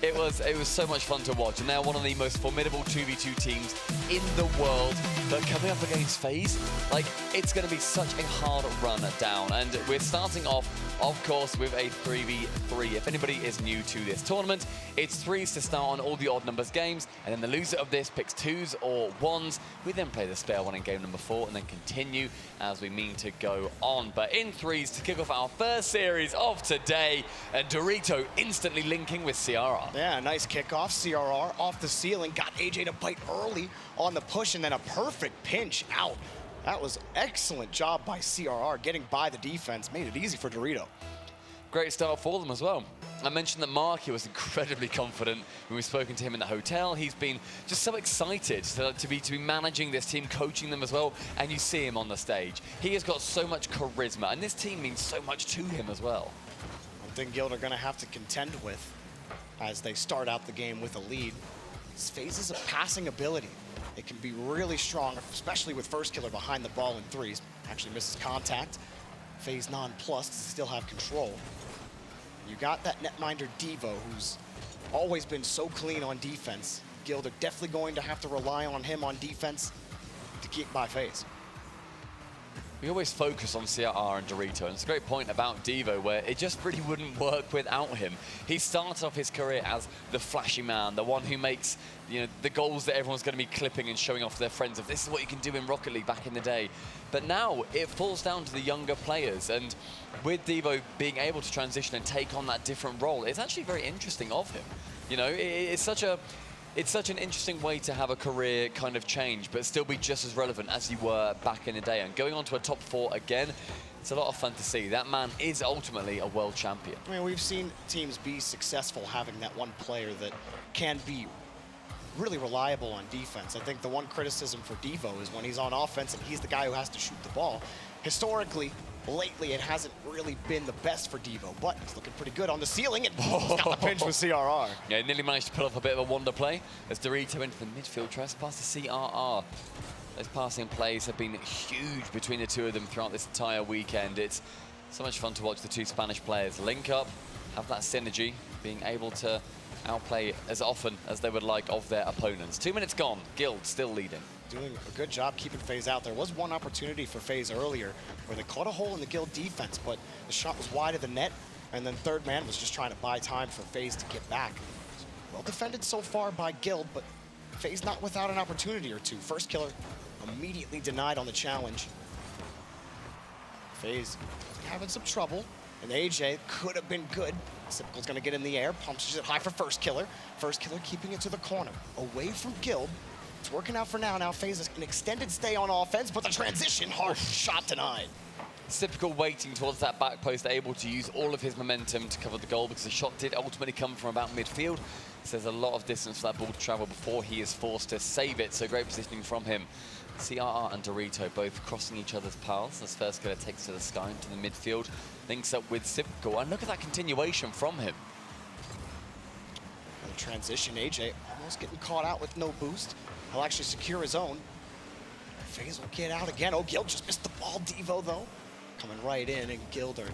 It was so much fun to watch, and they're one of the most formidable 2v2 teams in the world. But coming up against FaZe, like, it's going to be such a hard run down. And we're starting off, of course, with a 3v3. If anybody is new to this tournament, it's 3s to start on all the odd numbers games, and then the loser of this picks 2s or 1s. We then play the spare one in game number 4, and then continue as we mean to go on. But in 3s to kick off our first series of today, and Dorito instantly linking with CRR. Yeah, nice kickoff. CRR off the ceiling, got AJ to bite early on the push, and then a perfect pinch out. That was excellent job by CRR, getting by the defense, made it easy for Dorito. Great start for them as well. I mentioned that Marky was incredibly confident when we've spoken to him in the hotel. He's been just so excited to be managing this team, coaching them as well, and you see him on the stage. He has got so much charisma, and this team means so much to him as well. One thing Guild are going to have to contend with as they start out the game with a lead is FaZe's passing ability. It can be really strong, especially with first killer behind the ball in 3s. Actually misses contact. FaZe nonplussed to still have control. You got that netminder Devo, who's always been so clean on defense. Guild are definitely going to have to rely on him on defense to keep by FaZe. We always focus on CRR and Dorito, and it's a great point about Devo, where it just really wouldn't work without him. He started off his career as the flashy man, the one who makes, you know, the goals that everyone's going to be clipping and showing off to their friends of, this is what you can do in Rocket League back in the day. But now it falls down to the younger players, and with Devo being able to transition and take on that different role, it's actually very interesting of him. You know, it's such an interesting way to have a career kind of change, but still be just as relevant as you were back in the day. And going on to a top 4 again, it's a lot of fun to see. That man is ultimately a world champion. I mean, we've seen teams be successful having that one player that can be really reliable on defense. I think the one criticism for Devo is when he's on offense and he's the guy who has to shoot the ball. Historically, lately, it hasn't really been the best for Devo, but he's looking pretty good on the ceiling, and he's got the pinch with CRR. Yeah, nearly managed to pull off a bit of a wonder play as Dorito into the midfield, tries to pass to CRR. Those passing plays have been huge between the two of them throughout this entire weekend. It's so much fun to watch the two Spanish players link up, have that synergy, being able to outplay as often as they would like of their opponents. 2 minutes gone, Guild still leading. Doing a good job keeping FaZe out. There was one opportunity for FaZe earlier where they caught a hole in the Guild defense, but the shot was wide of the net, and then third man was just trying to buy time for FaZe to get back. Well defended so far by Guild, but FaZe not without an opportunity or two. First killer immediately denied on the challenge. FaZe having some trouble, and AJ could have been good. Sipical's gonna get in the air, pumps it high for first killer. First killer keeping it to the corner, away from Guild. It's working out for now. Now FaZe is an extended stay on offense, but the transition, hard shot denied. Sipical waiting towards that back post, able to use all of his momentum to cover the goal because the shot did ultimately come from about midfield. So there's a lot of distance for that ball to travel before he is forced to save it. So great positioning from him. CRR and Dorito both crossing each other's paths as first killer takes to the sky into the midfield, links up with Sipical, and look at that continuation from him. And the transition, AJ almost getting caught out with no boost. He'll actually secure his own. FaZe will get out again. Oh, Guild just missed the ball. Devo, though, coming right in, and Guild are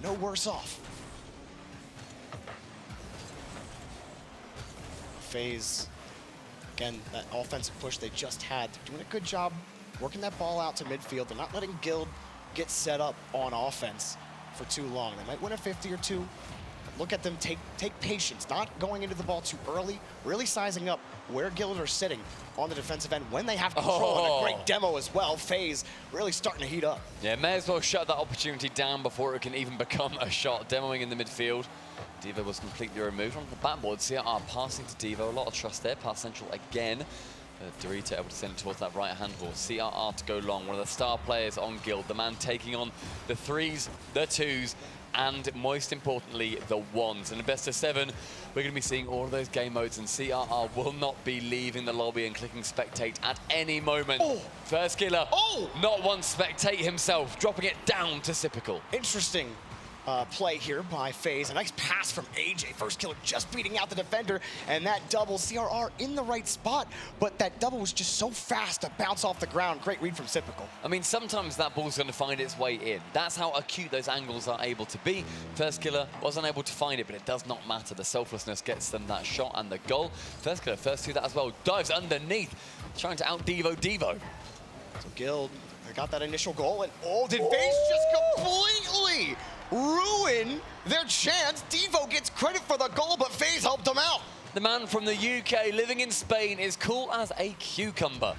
no worse off. FaZe, again, that offensive push they just had, they're doing a good job working that ball out to midfield. They're not letting Guild get set up on offense for too long. They might win a 50 or 2. Look at them take patience, not going into the ball too early, really sizing up where Guild are sitting on the defensive end when they have control. And a great demo as well. FaZe really starting to heat up. Yeah, may as well shut that opportunity down before it can even become a shot. Demoing in the midfield. Devo was completely removed on the backboard. CRR passing to Devo. A lot of trust there. Pass central again. Dorito able to send towards that right-hand wall. CRR to go long. One of the star players on Guild. The man taking on the 3s, the 2s, and most importantly, the 1s. In the best of 7, we're going to be seeing all of those game modes, and CRR will not be leaving the lobby and clicking spectate at any moment. Oh. First killer, not one spectate himself, dropping it down to Sipical. Interesting. play here by FaZe. A nice pass from AJ. First killer just beating out the defender, and that double. CRR in the right spot, but that double was just so fast to bounce off the ground. Great read from Typical. I mean, sometimes that ball's going to find its way in. That's how acute those angles are able to be. First killer wasn't able to find it, but it does not matter. The selflessness gets them that shot and the goal. First killer, first to that as well, dives underneath, trying to out-Devo Devo. So Guild, they got that initial goal, and oh, did FaZe just completely ruin their chance? Devo gets credit for the goal, but FaZe helped him out. The man from the UK living in Spain is cool as a cucumber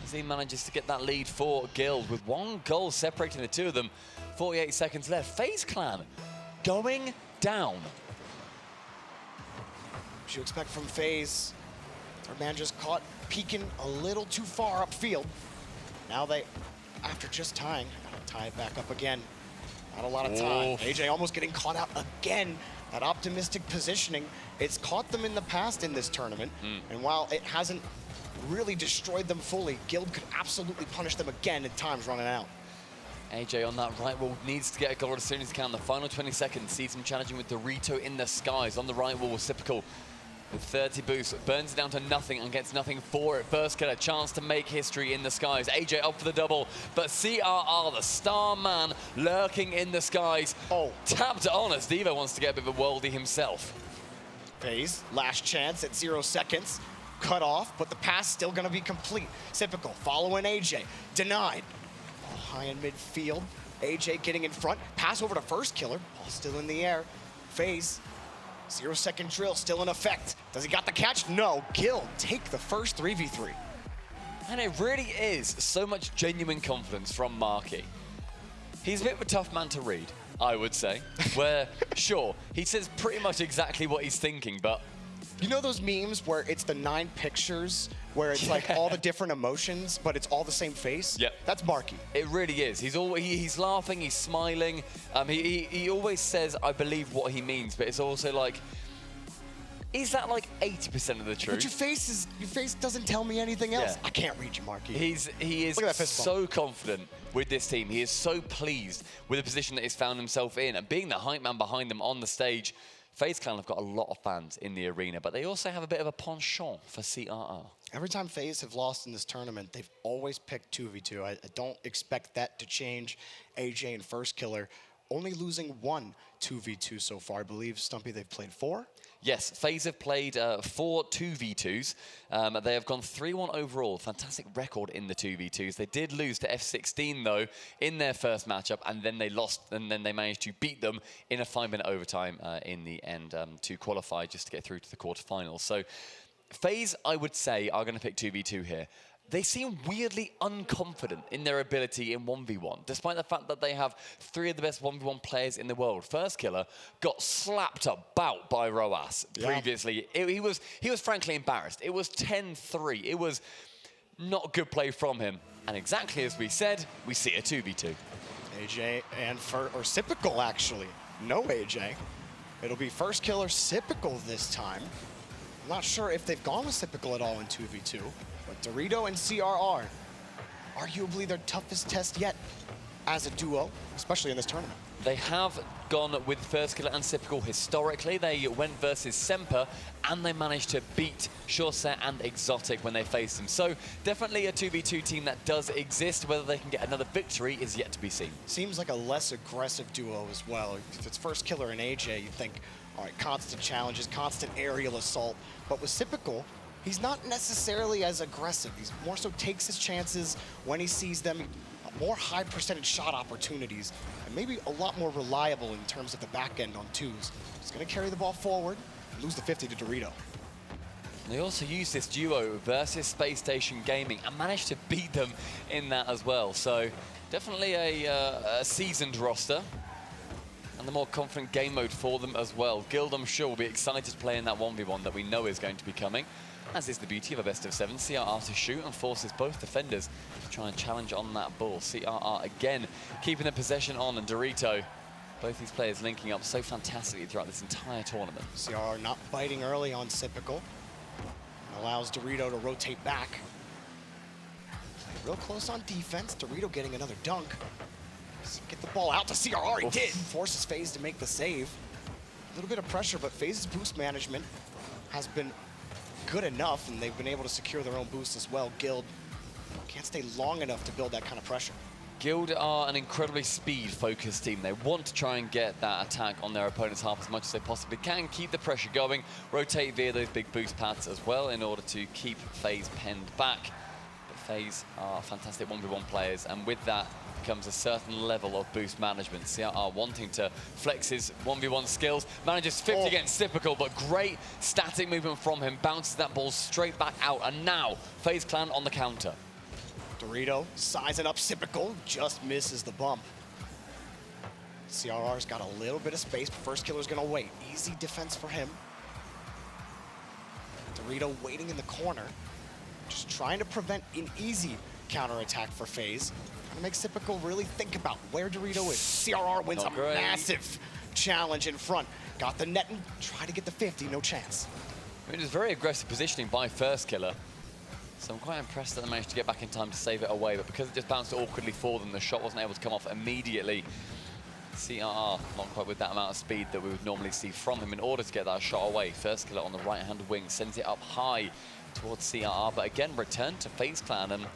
as he manages to get that lead for Guild with one goal separating the two of them. 48 seconds left. FaZe Clan going down. What you expect from FaZe? Their man just caught peeking a little too far upfield. Now they, after just tying, gotta tie it back up again. Not a lot of time. AJ almost getting caught out again. That optimistic positioning, it's caught them in the past in this tournament. And while it hasn't really destroyed them fully, Guild could absolutely punish them again at times running out. AJ on that right wall needs to get a goal as soon as he can. The final 20 seconds sees him challenging with Dorito in the skies. On the right wall, Typical with 30 boosts, burns it down to nothing and gets nothing for it. First killer, chance to make history in the skies. AJ up for the double, but CRR, the star man, lurking in the skies. Tapped on as Devo wants to get a bit of a worldie himself. FaZe, last chance at 0 seconds. Cut off, but the pass still gonna be complete. Typical, following AJ, denied. Ball high in midfield, AJ getting in front. Pass over to first killer, ball still in the air. FaZe, 0-second drill still in effect. Does he got the catch? No. Guild take the first 3v3. And it really is so much genuine confidence from Marky. He's a bit of a tough man to read, I would say. Where, sure, he says pretty much exactly what he's thinking, but... You know those memes where it's the 9 pictures, where it's like all the different emotions, but it's all the same face? Yep. That's Marky. It really is. He's laughing, he's smiling. He always says, I believe what he means, but it's also like, is that like 80% of the truth? But your face doesn't tell me anything else. Yeah. I can't read you, Marky. He is so confident with this team. He is so pleased with the position that he's found himself in, and being the hype man behind them on the stage. FaZe Clan have got a lot of fans in the arena, but they also have a bit of a penchant for CRR. Every time FaZe have lost in this tournament, they've always picked 2v2. I don't expect that to change. AJ and first killer only losing 1 2v2 so far. I believe, Stumpy, they've played 4? Yes, FaZe have played 4 2v2s. They have gone 3-1 overall. Fantastic record in the 2v2s. They did lose to F16, though, in their first matchup, and then they lost, and then they managed to beat them in a 5-minute overtime in the end to qualify just to get through to the quarterfinals. So FaZe, I would say, are going to pick 2v2 here. They seem weirdly unconfident in their ability in 1v1, despite the fact that they have 3 of the best 1v1 players in the world. First killer got slapped about by Roas previously. He was frankly embarrassed. It was 10-3. It was not good play from him. And exactly as we said, we see a 2v2. AJ and Typical, actually. No AJ. It'll be first killer Typical this time. I'm not sure if they've gone with Typical at all in 2v2. But Dorito and CRR, arguably their toughest test yet as a duo, especially in this tournament. They have gone with first killer and Typical historically. They went versus Semper, and they managed to beat Shorset and Exotic when they faced them. So definitely a 2v2 team that does exist. Whether they can get another victory is yet to be seen. Seems like a less aggressive duo as well. If it's first killer and AJ, you think, all right, constant challenges, constant aerial assault. But with Typical, he's not necessarily as aggressive. He's more so takes his chances when he sees them, more high percentage shot opportunities, and maybe a lot more reliable in terms of the back end on 2s. He's gonna carry the ball forward, lose the 50 to Dorito. They also used this duo versus Space Station Gaming and managed to beat them in that as well. So definitely a seasoned roster. And the more confident game mode for them as well. Guild, I'm sure, will be excited to play in that 1v1 that we know is going to be coming. As is the beauty of a best of 7. CRR to shoot and forces both defenders to try and challenge on that ball. CRR again keeping the possession on, and Dorito, both these players linking up so fantastically throughout this entire tournament. CRR not biting early on Typical. Allows Dorito to rotate back. Real close on defense. Dorito getting another dunk. Get the ball out to CRR, he did. Forces FaZe to make the save. A little bit of pressure, but FaZe's boost management has been good enough, and they've been able to secure their own boost as well. Guild can't stay long enough to build that kind of pressure. Guild are an incredibly speed-focused team. They want to try and get that attack on their opponent's half as much as they possibly can, keep the pressure going, rotate via those big boost paths as well in order to keep FaZe penned back. But FaZe are fantastic 1v1 players, and with that comes a certain level of boost management. CRR wanting to flex his 1v1 skills, manages 50 against Typical, but great static movement from him, bounces that ball straight back out, and now FaZe Clan on the counter. Dorito sizing up Typical, just misses the bump. CRR's got a little bit of space, but First Killer's gonna wait. Easy defense for him. Dorito waiting in the corner, just trying to prevent an easy counterattack for FaZe. Trying to make Typical really think about where Dorito is. CRR wins a massive challenge in front. Got the net and try to get the 50, no chance. I mean, it's very aggressive positioning by First Killer. So I'm quite impressed that they managed to get back in time to save it away, but because it just bounced awkwardly for them, the shot wasn't able to come off immediately. CRR not quite with that amount of speed that we would normally see from him in order to get that shot away. First Killer on the right-hand wing sends it up high towards CRR, but again, return to FaZe Clan, and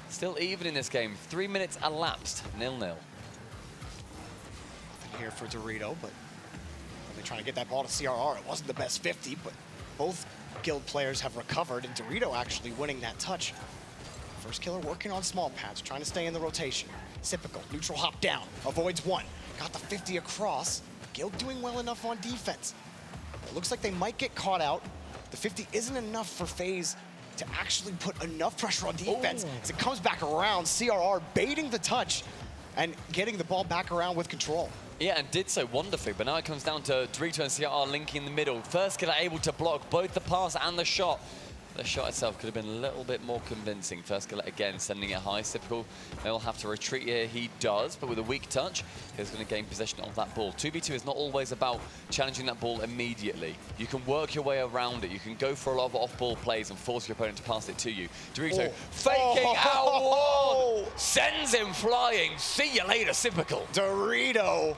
still even in this game. 3 minutes elapsed, 0-0. Nothing here for Dorito, but really trying to get that ball to CRR. It wasn't the best 50, but both Guild players have recovered, and Dorito actually winning that touch. First Killer working on small pads, trying to stay in the rotation. Typical, neutral hop down, avoids one. Got the 50 across. Guild doing well enough on defense. It looks like they might get caught out. The 50 isn't enough for FaZe to actually put enough pressure on defense. As it comes back around, CRR baiting the touch and getting the ball back around with control. Yeah, and did so wonderfully, but now it comes down to Dorito and CRR linking in the middle. First Killer able to block both the pass and the shot. The shot itself could have been a little bit more convincing. First Killer again sending it high. Typical, they'll have to retreat here. He does, but with a weak touch, he's going to gain possession of that ball. 2v2 is not always about challenging that ball immediately. You can work your way around it. You can go for a lot of off-ball plays and force your opponent to pass it to you. Dorito faking out one, sends him flying. See you later, Typical. Dorito.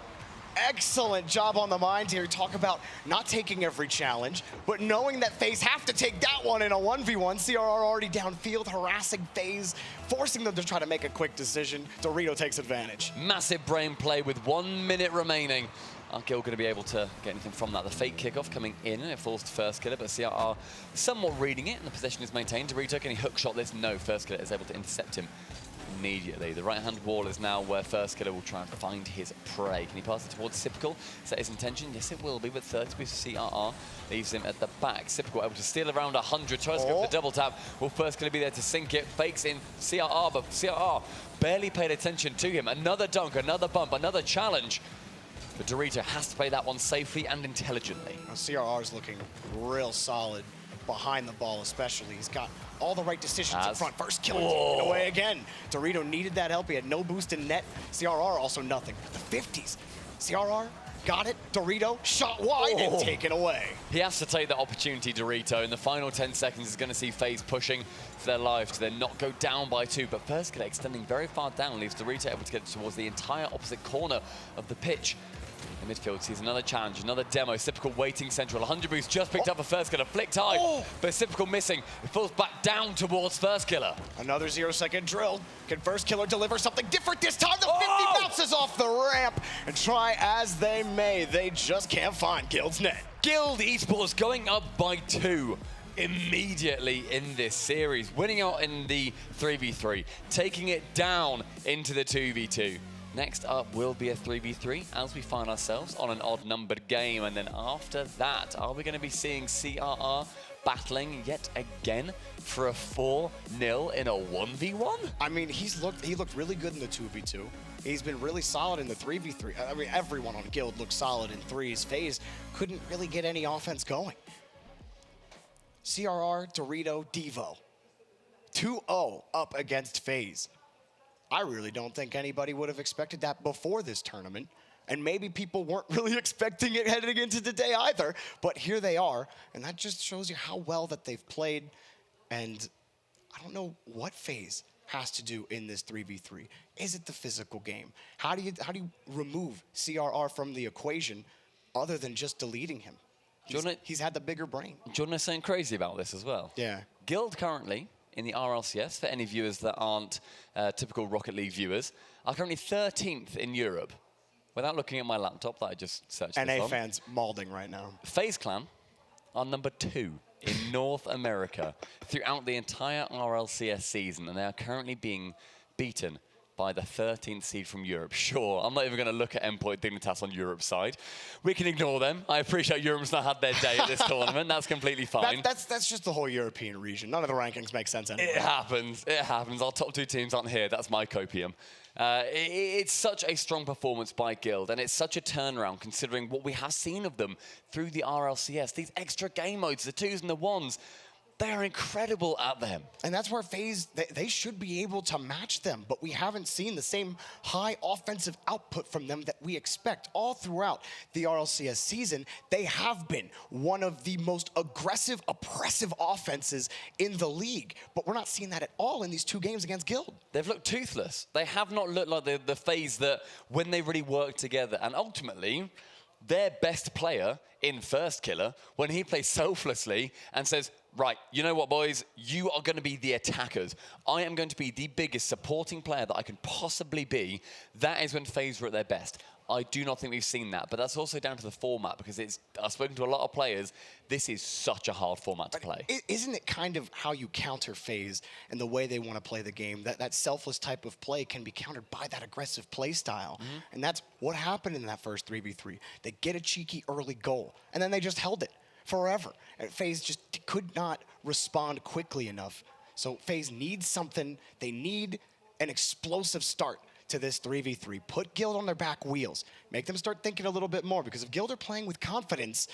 Excellent job on the mind here. Talk about not taking every challenge, but knowing that FaZe have to take that one in a 1v1. CRR already downfield, harassing FaZe, forcing them to try to make a quick decision. Dorito takes advantage. Massive brain play with 1 minute remaining. Are Guild going to be able to get anything from that? The fake kickoff coming in, and it falls to First Killer, but CRR somewhat reading it, and the possession is maintained. Dorito, can he hook shot this? No, First Killer is able to intercept him immediately. The right-hand wall is now where First Killer will try and find his prey. Can he pass it towards Typical? Is that his intention? Yes, it will be, but 30 with CRR leaves him at the back. Typical able to steal around 100, tries to go for the double tap. Will First Killer be there to sink it? Fakes in CRR, but CRR barely paid attention to him. Another dunk, another bump, another challenge. But Dorito has to play that one safely and intelligently. Now, CRR is looking real solid behind the ball, especially. He's got all the right decisions in front. First Killer taken away again. Dorito needed that help. He had no boost in net. CRR also nothing. The 50s. CRR got it. Dorito shot wide and taken away. He has to take that opportunity, Dorito. In the final 10 seconds, is going to see FaZe pushing for their life to then not go down by 2. But First Killer extending very far down leaves Dorito able to get towards the entire opposite corner of the pitch. In midfield sees another challenge, another demo. Typical waiting central. 100 boost just picked up for First Killer. Flicked high, but Typical missing. It falls back down towards First Killer. Another 0-second drill. Can First Killer deliver something different this time? The 50 bounces off the ramp, and try as they may, they just can't find Guild's net. Guild Esports going up by 2 immediately in this series, winning out in the 3v3, taking it down into the 2v2. Next up will be a 3v3 as we find ourselves on an odd-numbered game. And then after that, are we going to be seeing CRR battling yet again for a 4-0 in a 1v1? I mean, he looked really good in the 2v2. He's been really solid in the 3v3. I mean, everyone on Guild looks solid in threes. FaZe couldn't really get any offense going. CRR, Dorito, Devo. 2-0 up against FaZe. I really don't think anybody would have expected that before this tournament. And maybe people weren't really expecting it heading into today either. But here they are. And that just shows you how well that they've played. And I don't know what FaZe has to do in this 3v3? Is it the physical game? How do you remove CRR from the equation other than just deleting him? He's had the bigger brain. Do you want to know something crazy about this as well? Yeah. Guild currently in the RLCS, for any viewers that aren't typical Rocket League viewers, are currently 13th in Europe. Without looking at my laptop that I just searched this NA on. fans mauling right now. FaZe Clan are number 2 in North America throughout the entire RLCS season, and they are currently being beaten by the 13th seed from Europe. Sure, I'm not even going to look at Endpoint Dignitas on Europe's side. We can ignore them. I appreciate Europe's not had their day at this tournament. That's completely fine. That's just the whole European region. None of the rankings make sense anymore. It happens. It happens. Our top 2 teams aren't here. That's my copium. It's such a strong performance by Guild, and it's such a turnaround considering what we have seen of them through the RLCS. These extra game modes, the 2s and the 1s, they are incredible at them. And that's where FaZe, they should be able to match them, but we haven't seen the same high offensive output from them that we expect all throughout the RLCS season. They have been one of the most aggressive, oppressive offenses in the league, but we're not seeing that at all in these 2 games against Guild. They've looked toothless. They have not looked like the FaZe that when they really work together, and ultimately, their best player in First Killer, when he plays selflessly and says, right, you know what, boys? You are going to be the attackers. I am going to be the biggest supporting player that I can possibly be. That is when FaZe were at their best. I do not think we've seen that, but that's also down to the format because I've spoken to a lot of players. This is such a hard format to play. Isn't it kind of how you counter FaZe and the way they want to play the game? That selfless type of play can be countered by that aggressive play style. And that's what happened in that first 3v3. They get a cheeky early goal, and then they just held it forever. And FaZe just could not respond quickly enough. So FaZe needs something. They need an explosive start to this 3v3. Put Guild on their back wheels. Make them start thinking a little bit more, because if Guild are playing with confidence,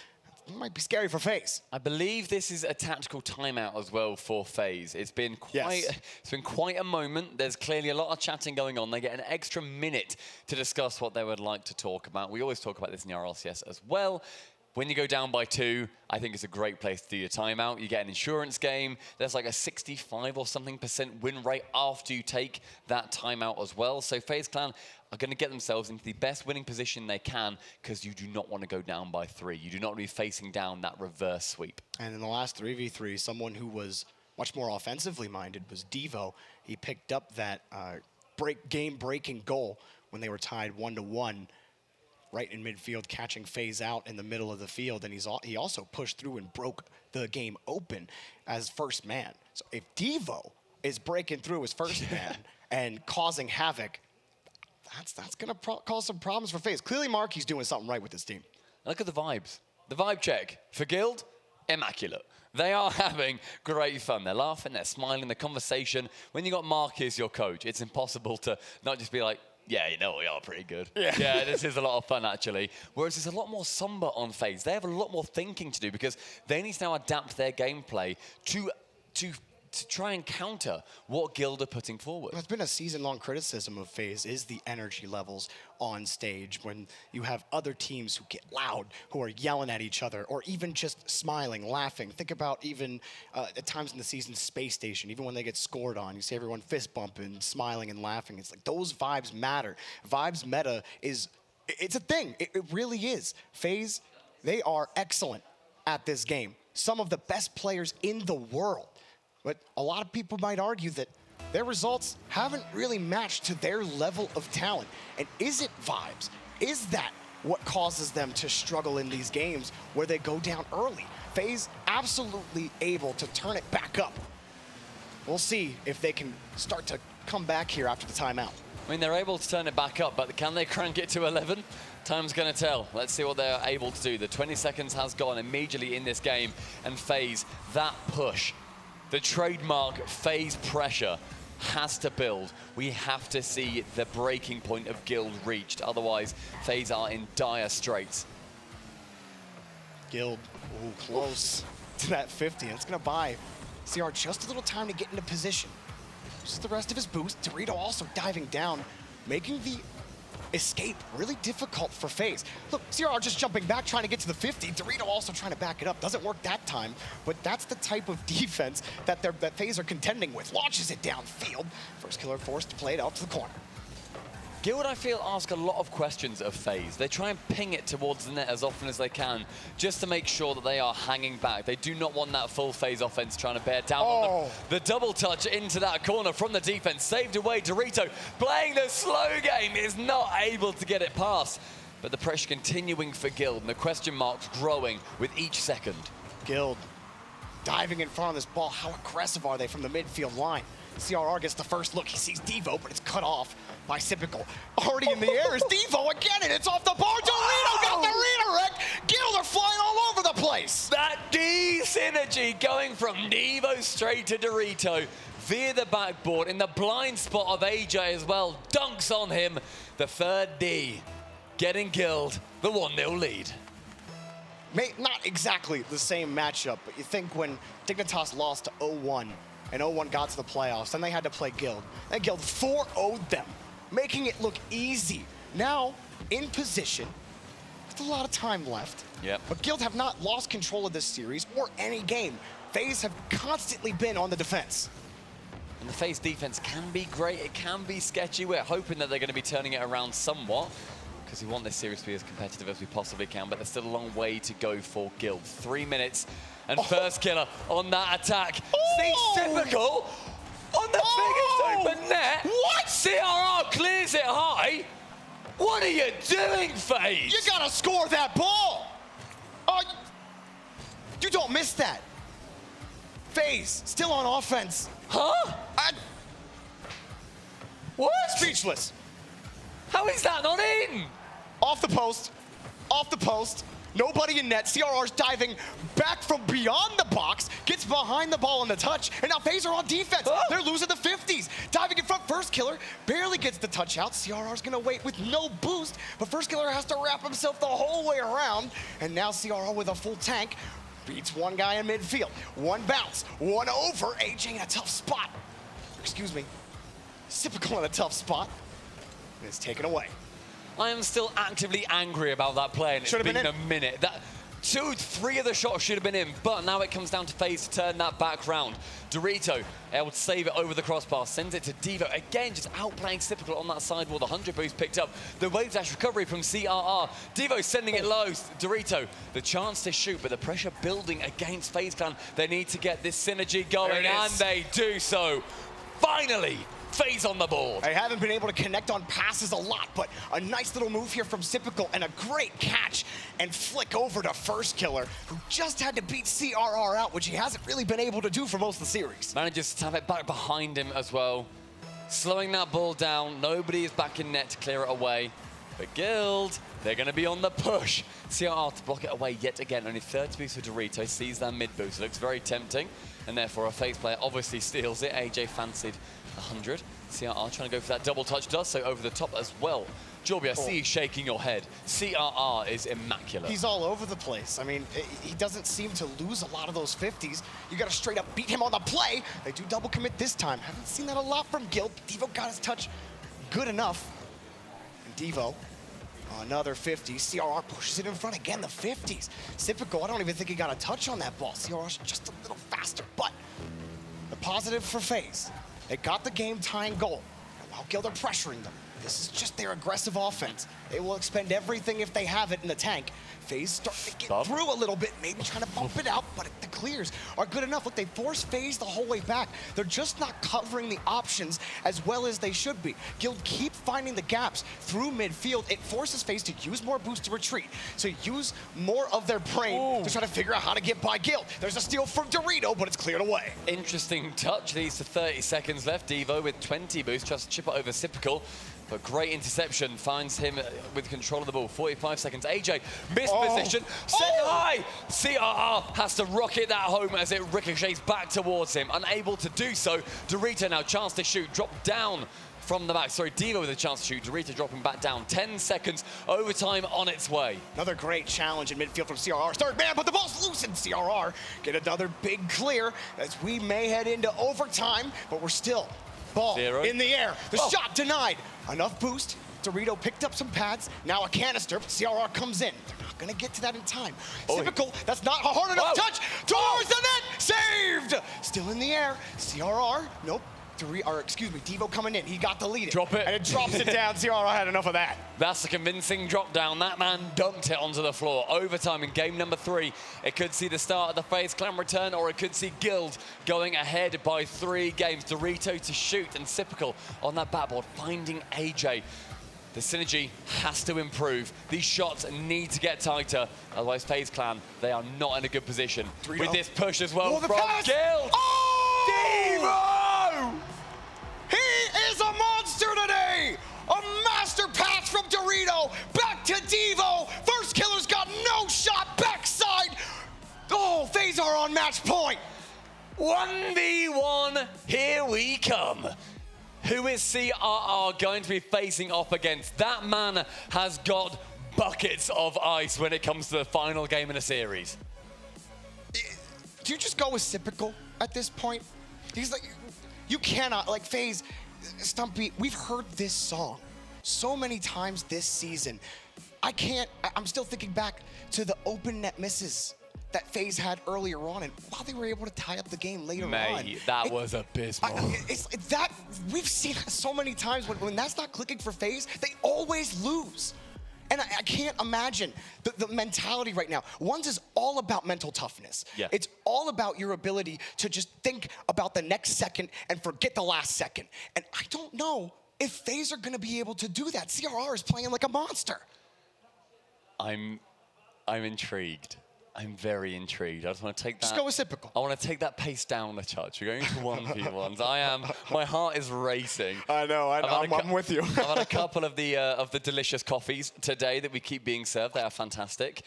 it might be scary for FaZe. I believe this is a tactical timeout as well for FaZe. It's been quite a moment. There's clearly a lot of chatting going on. They get an extra minute to discuss what they would like to talk about. We always talk about this in the RLCS as well. When you go down by 2, I think it's a great place to do your timeout. You get an insurance game. There's like a 65 or something % win rate after you take that timeout as well. So FaZe Clan are going to get themselves into the best winning position they can, because you do not want to go down by 3. You do not want to be facing down that reverse sweep. And in the last 3v3, someone who was much more offensively minded was Devo. He picked up that game-breaking goal when they were tied 1-1. Right in midfield, catching FaZe out in the middle of the field, and he also pushed through and broke the game open as first man. So if Devo is breaking through as first man and causing havoc, that's going to cause some problems for FaZe. Clearly, Marky's doing something right with this team. Look at the vibes. The vibe check for Guild, immaculate. They are having great fun. They're laughing, they're smiling, the conversation. When you got Marky as your coach, it's impossible to not just be like, yeah, you know, we are pretty good. Yeah, this is a lot of fun, actually. Whereas there's a lot more somber on FaZe. They have a lot more thinking to do, because they need to now adapt their gameplay to try and counter what Guild are putting forward. It's been a season-long criticism of FaZe is the energy levels on stage when you have other teams who get loud, who are yelling at each other, or even just smiling, laughing. Think about even at times in the season, Space Station, even when they get scored on, you see everyone fist bumping, smiling and laughing. It's like those vibes matter. Vibes meta it's a thing. It really is. FaZe, they are excellent at this game. Some of the best players in the world. But a lot of people might argue that their results haven't really matched to their level of talent. And is it vibes? Is that what causes them to struggle in these games where they go down early? FaZe absolutely able to turn it back up. We'll see if they can start to come back here after the timeout. I mean, they're able to turn it back up, but can they crank it to 11? Time's going to tell. Let's see what they're able to do. The 20 seconds has gone immediately in this game, and FaZe, that push, the trademark FaZe pressure has to build. We have to see the breaking point of Guild reached. Otherwise, FaZe are in dire straits. Guild, close to that 50. And it's going to buy CR just a little time to get into position. Just the rest of his boost. Dorito also diving down, making the escape really difficult for FaZe. Look, CRR just jumping back, trying to get to the 50. Dorito also trying to back it up. Doesn't work that time, but that's the type of defense that FaZe are contending with. Launches it downfield. First killer forced to play it out to the corner. Guild, I feel, ask a lot of questions of FaZe. They try and ping it towards the net as often as they can, just to make sure that they are hanging back. They do not want that full FaZe offense trying to bear down on them. The double touch into that corner from the defense, saved away. Dorito playing the slow game, is not able to get it past. But the pressure continuing for Guild, and the question marks growing with each second. Guild diving in front of this ball. How aggressive are they from the midfield line? CRR gets the first look. He sees Devo, but it's cut off by Sypical. Already in the air is Devo again, and it's off the bar. Dorito got the redirect. Guild are flying all over the place. That D synergy going from Devo straight to Dorito via the backboard in the blind spot of AJ as well. Dunks on him. The third D getting Guild the 1-0 lead. Not exactly the same matchup, but you think when Dignitas lost to 0-1 and 0-1 got to the playoffs, then they had to play Guild. And Guild 4-0'd them, making it look easy. Now, in position, with a lot of time left. Yep. But Guild have not lost control of this series or any game. FaZe have constantly been on the defense. And the FaZe defense can be great, it can be sketchy. We're hoping that they're going to be turning it around somewhat, because we want this series to be as competitive as we possibly can, but there's still a long way to go for Guild. 3 minutes, and first killer on that attack. See Sypical on the biggest open net. What? CRR clears it high. What are you doing, FaZe? You gotta score that ball. You don't miss that. FaZe still on offense. Huh? What? Speechless. How is that not in? Off the post, off the post. Nobody in net. CRR's diving back from beyond the box, gets behind the ball on the touch, and now FaZe are on defense. Oh. They're losing the 50s. Diving in front, first killer barely gets the touch out. CRR's gonna wait with no boost, but first killer has to wrap himself the whole way around. And now CRR with a full tank beats one guy in midfield. One bounce, one over. AJ in a tough spot. Excuse me. Sypical in a tough spot. And it's taken away. I am still actively angry about that play, and it's been a minute. That 2-3 of the shots should have been in, but now it comes down to FaZe to turn that back round. Dorito able to save it over the crossbar, sends it to Devo. Again, just outplaying Sypical on that sidewall. The 100 boost picked up. The wave dash recovery from CRR. Devo sending it low. Dorito, the chance to shoot, but the pressure building against FaZe Clan. They need to get this synergy going, and they do so. Finally, FaZe on the board. I haven't been able to connect on passes a lot, but a nice little move here from Sypical and a great catch and flick over to first killer, who just had to beat CRR out, which he hasn't really been able to do for most of the series. Manages to have it back behind him as well. Slowing that ball down. Nobody is back in net to clear it away. But Guild, they're going to be on the push. CRR to block it away yet again. Only third boost for Dorito. Sees that mid boost. It looks very tempting. And therefore, a FaZe player obviously steals it. AJ fancied 100. CRR trying to go for that double touch. Does so over the top as well. Jorby, I see you shaking your head. CRR is immaculate. He's all over the place. I mean, he doesn't seem to lose a lot of those 50s. You got to straight up beat him on the play. They do double commit this time. Haven't seen that a lot from Guild. Devo got his touch good enough. And Devo, another 50. CRR pushes it in front again, the 50s. Sypical, I don't even think he got a touch on that ball. CRR's just a little faster, but the positive for FaZe, they got the game-tying goal. And while Guild are pressuring them, this is just their aggressive offense. They will expend everything if they have it in the tank. FaZe starting to get through a little bit, maybe trying to bump it out, but the clears are good enough. Look, they force FaZe the whole way back. They're just not covering the options as well as they should be. Guild keep finding the gaps through midfield. It forces FaZe to use more boost to retreat, so use more of their brain to try to figure out how to get by Guild. There's a steal from Dorito, but it's cleared away. Interesting touch. Leads to 30 seconds left. Devo with 20 boost, tries to chip it over Sypical. But great interception, finds him with control of the ball. 45 seconds. AJ, missed position, set high. CRR has to rocket that home as it ricochets back towards him. Unable to do so. Dorito now, chance to shoot, drop down from the back. Sorry, Devo with a chance to shoot. Dorito dropping back down. 10 seconds, overtime on its way. Another great challenge in midfield from CRR. Third man, but the ball's loose, and CRR get another big clear as we may head into overtime, but we're still ball in the air. The shot denied. Enough boost Dorito picked up some pads, now a canister, but CRR comes in. They're not gonna get to that in time. Typical, that's not a hard enough touch. Towards the net, saved! Still in the air, CRR, nope. Devo coming in, he got the lead. Drop it. And it drops it down, CRR had enough of that. That's a convincing drop down. That man dunked it onto the floor. Overtime in game number 3. It could see the start of the FaZe Clan return, or it could see Guild going ahead by 3 games. Dorito to shoot, and Sypical on that backboard, finding AJ. The synergy has to improve. These shots need to get tighter. Otherwise, FaZe Clan, they are not in a good position. With this push as well from Guild. Devo! He is a monster today! A master pass from Dorito, back to Devo. First killer's got no shot, backside. Oh, FaZe are on match point. 1v1, here we come. Who is CRR going to be facing off against? That man has got buckets of ice when it comes to the final game in a series. Do you just go with Sypical at this point? He's like, you cannot, like FaZe, Stumpy, we've heard this song so many times this season. I'm still thinking back to the open net misses that FaZe had earlier on, and while they were able to tie up the game later on. That was abysmal. It's that, we've seen that so many times when that's not clicking for FaZe, they always lose. And I can't imagine the mentality right now. One's is all about mental toughness. Yeah. It's all about your ability to just think about the next second and forget the last second. And I don't know if FaZe are gonna be able to do that. CRR is playing like a monster. I'm intrigued. I'm very intrigued. I just want to take that. Just go with Sypical. I want to take that pace down a touch. We're going to 1v1s. My heart is racing. I know, I'm with you. I've had a couple of the delicious coffees today that we keep being served. They are fantastic.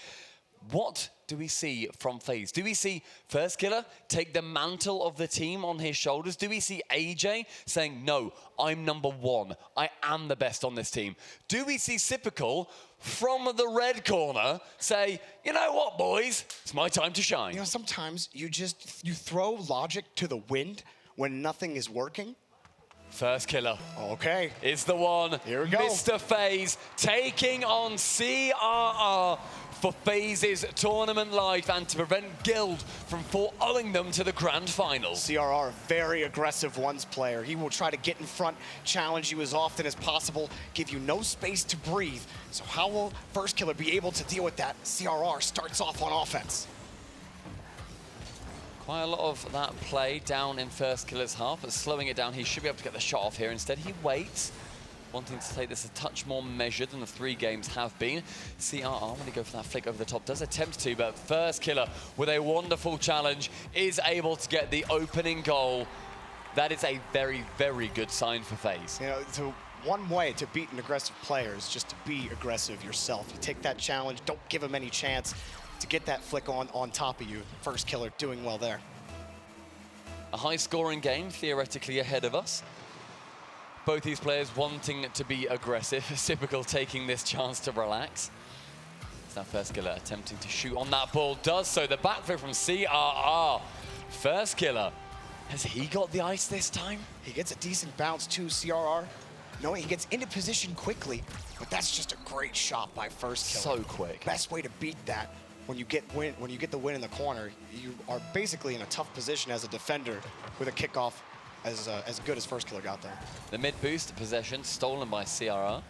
What do we see from FaZe? Do we see First Killer take the mantle of the team on his shoulders? Do we see AJ saying, no, I'm #1. I am the best on this team? Do we see Sypical from the red corner say, you know what, boys? It's my time to shine. You know, sometimes you throw logic to the wind when nothing is working. First Killer. Okay. Is the one. Here we go. Mr. FaZe taking on CRR for FaZe's tournament life and to prevent Guild from following them to the grand finals. CRR, a very aggressive ones player. He will try to get in front, challenge you as often as possible, give you no space to breathe. So how will First Killer be able to deal with that? CRR starts off on offense. Quite a lot of that play down in First Killer's half, but slowing it down, he should be able to get the shot off here. Instead, he waits, wanting to take this a touch more measured than the 3 games have been. CRR, when they go for that flick over the top, does attempt to, but First Killer, with a wonderful challenge, is able to get the opening goal. That is a very, very good sign for FaZe. You know, so one way to beat an aggressive player is just to be aggressive yourself. You take that challenge, don't give him any chance to get that flick on top of you. First Killer doing well there. A high-scoring game, theoretically ahead of us. Both these players wanting to be aggressive. Sypical taking this chance to relax. It's now First Killer attempting to shoot on that ball. Does so. The backflip from CRR. First Killer. Has he got the ice this time? He gets a decent bounce too, CRR. No, he gets into position quickly, but that's just a great shot by First Killer. So quick. Best way to beat that. When you get the win in the corner, you are basically in a tough position as a defender with a kickoff as good as First Killer got there. The mid boost possession stolen by CRR,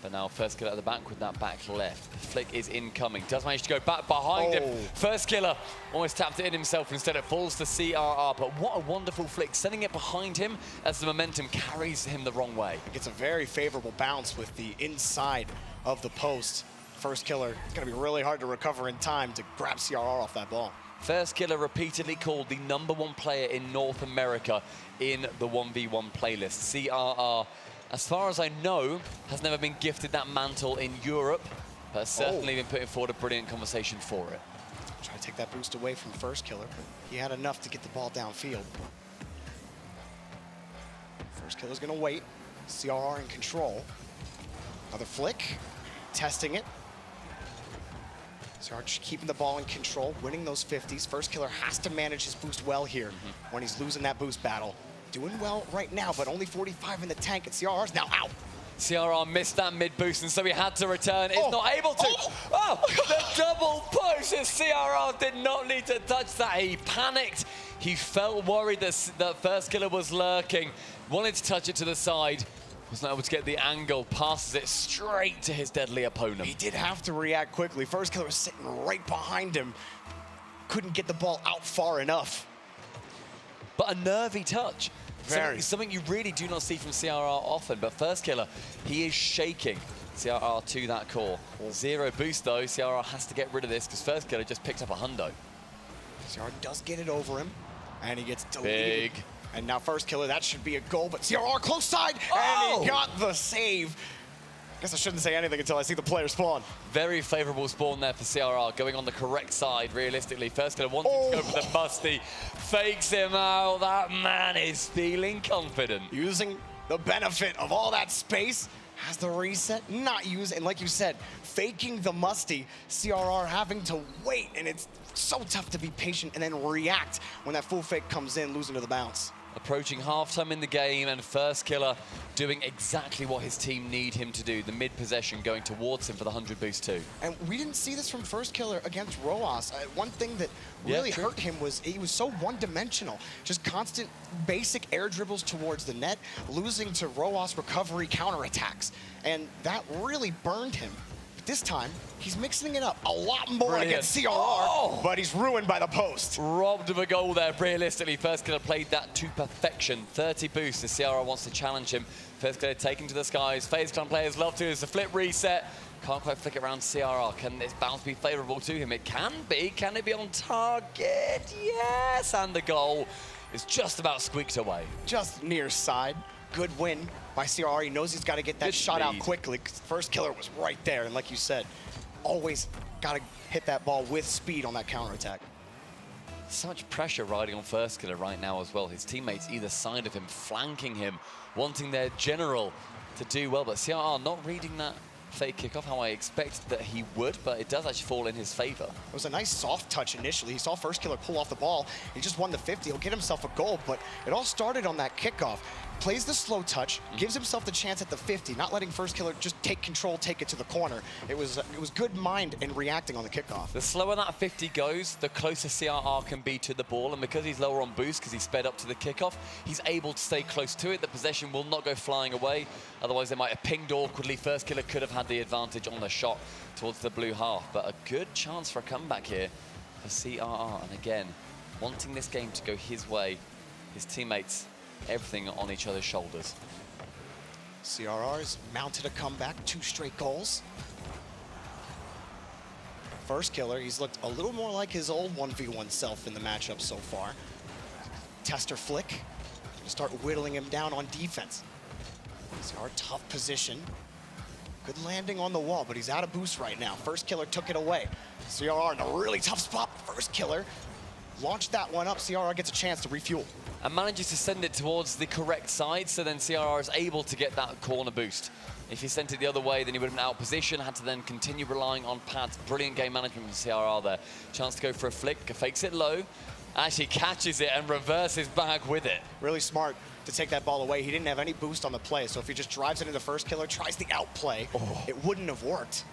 but now First Killer at the back with that back left. The flick is incoming. Does manage to go back behind him. First Killer almost tapped it in himself. Instead, it falls to CRR. But what a wonderful flick, sending it behind him as the momentum carries him the wrong way. It gets a very favorable bounce with the inside of the post. First Killer, it's going to be really hard to recover in time to grab CRR off that ball. First Killer repeatedly called the #1 player in North America in the 1v1 playlist. CRR, as far as I know, has never been gifted that mantle in Europe, but has certainly been putting forward a brilliant conversation for it. Try to take that boost away from First Killer, but he had enough to get the ball downfield. First Killer's going to wait. CRR in control. Another flick, testing it. CRR keeping the ball in control, winning those 50s. First Killer has to manage his boost well here when he's losing that boost battle. Doing well right now, but only 45 in the tank, and CRR's now out. CRR missed that mid boost, and so he had to return. Is not able to. Oh, the double push. CRR did not need to touch that. He panicked. He felt worried that first killer was lurking. Wanted to touch it to the side. Was not able to get the angle. Passes it straight to his deadly opponent. He did have to react quickly. First killer was sitting right behind him. Couldn't get the ball out far enough. But a nervy touch. Very. Something you really do not see from CRR often, but first killer, he is shaking CRR to that core. 0 boost though, CRR has to get rid of this because first killer just picked up a hundo. CRR does get it over him, and he gets deleted. Big. And now first killer, that should be a goal, but CRR close side, Oh! and he got the save. Guess I shouldn't say anything until I see the player spawn. Very favorable spawn there for CRR, going on the correct side, realistically. First killer wanting to go for the busty, fakes him out. That man is feeling confident. Using the benefit of all that space, has the reset, not use, and like you said, faking the musty, CRR having to wait, and it's so tough to be patient and then react when that full fake comes in, losing to the bounce. Approaching halftime in the game, and first killer doing exactly what his team need him to do. The mid possession going towards him for the 100 boost too. And we didn't see this from first killer against Roas. One thing that really hurt him was he was so one-dimensional. Just constant basic air dribbles towards the net, losing to Roas recovery counterattacks. And that really burned him. But this time, he's mixing it up a lot more against CRR, but he's ruined by the post. Robbed of a goal there, realistically. First killer played that to perfection. 30 boosts as CRR wants to challenge him. First killer taken to the skies. FaZe Clan players love to. It's a flip reset. Can't quite flick it around CRR. Can this bounce be favorable to him? It can be. Can it be on target? Yes, and the goal is just about squeaked away. Just near side. Good win by CRR. He knows he's got to get that shot out quickly. First killer was right there, and like you said, always got to hit that ball with speed on that counterattack. Such pressure riding on first killer right now as well. His teammates either side of him, flanking him, wanting their general to do well, but CRR not reading that fake kickoff how I expected that he would, but it does actually fall in his favor. It was a nice soft touch initially. He saw first killer pull off the ball. He just won the 50. He'll get himself a goal, but it all started on that kickoff. Plays the slow touch, gives himself the chance at the 50, not letting first killer just take control, take it to the corner. It was good mind and reacting on the kickoff. The slower that 50 goes, the closer CRR can be to the ball, and because he's lower on boost, because he sped up to the kickoff, he's able to stay close to it. The possession will not go flying away. Otherwise, they might have pinged awkwardly. First killer could have had the advantage on the shot towards the blue half, but a good chance for a comeback here for CRR. And again, wanting this game to go his way, his teammates, everything on each other's shoulders. CRR's mounted a comeback, 2 straight goals. First killer, he's looked a little more like his old 1v1 self in the matchup so far. Tester flick, start whittling him down on defense. CRR tough position. Good landing on the wall, but he's out of boost right now. First killer took it away. CRR in a really tough spot. First killer launched that one up. CRR gets a chance to refuel. And manages to send it towards the correct side, so then CRR is able to get that corner boost. If he sent it the other way, then he would have been out of position, had to then continue relying on pads. Brilliant game management from CRR there. Chance to go for a flick, fakes it low, actually catches it and reverses back with it. Really smart to take that ball away. He didn't have any boost on the play, so if he just drives it into first killer, tries the outplay, it wouldn't have worked.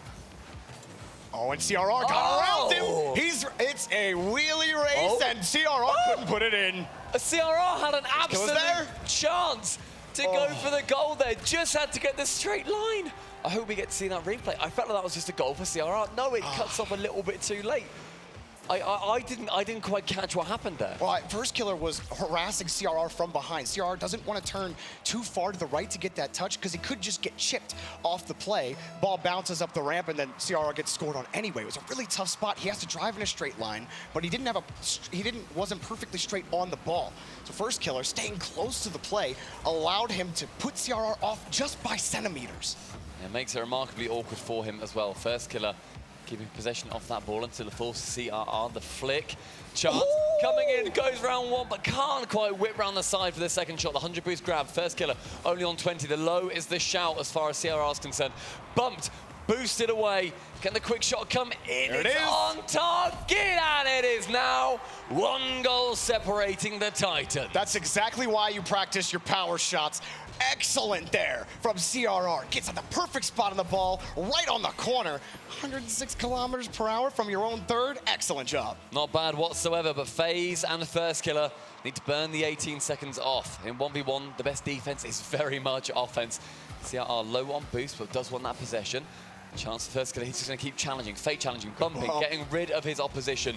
Oh, and CRR got around him. It's a wheelie race, and CRR couldn't put it in. CRR had an absolute chance to go for the goal there. Just had to get the straight line. I hope we get to see that replay. I felt like that was just a goal for CRR. No, it cuts off a little bit too late. I didn't quite catch what happened there. Well, first killer was harassing CRR from behind. CRR doesn't want to turn too far to the right to get that touch because he could just get chipped off the play. Ball bounces up the ramp and then CRR gets scored on anyway. It was a really tough spot. He has to drive in a straight line, but he wasn't perfectly straight on the ball. So first killer, staying close to the play, allowed him to put CRR off just by centimeters. It makes it remarkably awkward for him as well. First killer keeping possession off that ball until the force CRR, the flick. Chance coming in, goes round one, but can't quite whip round the side for the second shot. The 100 boost grab, first killer only on 20. The low is the shout as far as CRR is concerned. Bumped boosted away. Can the quick shot come in? There it is. On target, and it is now 1 goal separating the Titan. That's exactly why you practice your power shots. Excellent there from CRR. Gets at the perfect spot on the ball, right on the corner. 106 kilometers per hour from your own third. Excellent job. Not bad whatsoever, but FaZe and the First Killer need to burn the 18 seconds off. In 1v1, the best defense is very much offense. CRR low on boost, but does want that possession. Chance for First Killer, he's just going to keep challenging, fake challenging, bumping, getting rid of his opposition.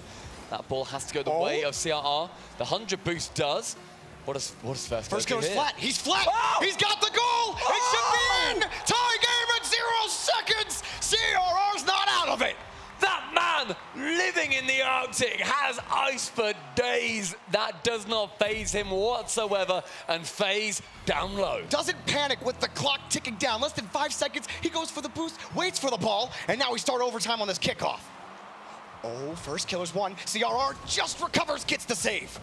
That ball has to go the way of CRR. The 100 boost does. What does First Killer's flat. He's flat. Oh! He's got the goal. It should be in. Tie game at 0 seconds. CRR's not out of it. That man living in the Arctic has ice for days. That does not faze him whatsoever. And FaZe down low. Doesn't panic with the clock ticking down. Less than 5 seconds. He goes for the boost, waits for the ball, and now we start overtime on this kickoff. Oh, First Killer's won. CRR just recovers, gets the save.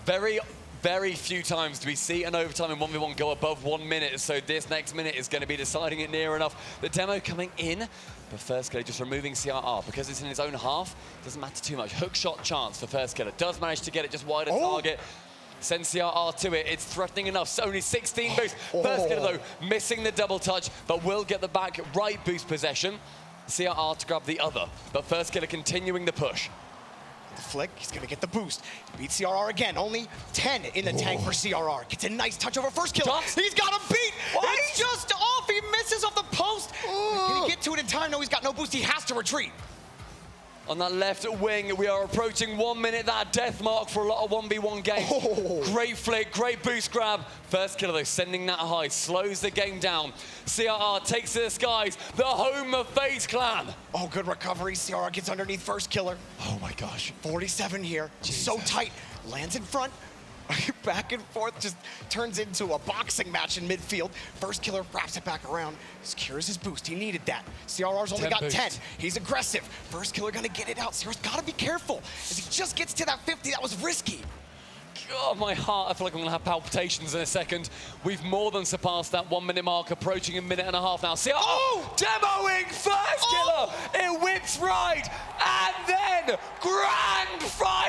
Very few times do we see an overtime in 1v1 go above 1 minute, so this next minute is going to be deciding it near enough. The demo coming in, but First Killer just removing CRR because it's in his own half. Doesn't matter too much. Hook shot chance for First Killer. Does manage to get it just wider target. Sends CRR to it. It's threatening enough. So only 16 boost. First Killer, though, missing the double touch, but will get the back right boost possession. CRR to grab the other, but First Killer continuing the push. The flick, he's gonna get the boost. Beat CRR again, only 10 in the tank for CRR. Gets a nice touch over First Killer. He's got him beat. What? It's just off, he misses off the post. Can he get to it in time? No, he's got no boost, he has to retreat. On that left wing, we are approaching 1 minute, that death mark for a lot of 1v1 games. Great flick, great boost grab. First Killer, though, sending that high, slows the game down. CRR takes to the skies, the home of FaZe Clan. Oh, good recovery. CRR gets underneath First Killer. Oh my gosh. 47 here, Jesus. so tight. Lands in front. Back and forth, just turns into a boxing match in midfield. First Killer wraps it back around, secures his boost. He needed that. CRR's only got 10. He's aggressive. First Killer gonna get it out. CRR's gotta be careful. As he just gets to that 50, that was risky. God, my heart, I feel like I'm gonna have palpitations in a second. We've more than surpassed that 1 minute mark, approaching a minute and a half now. CRR demoing First Killer. It whips right, and then grand final.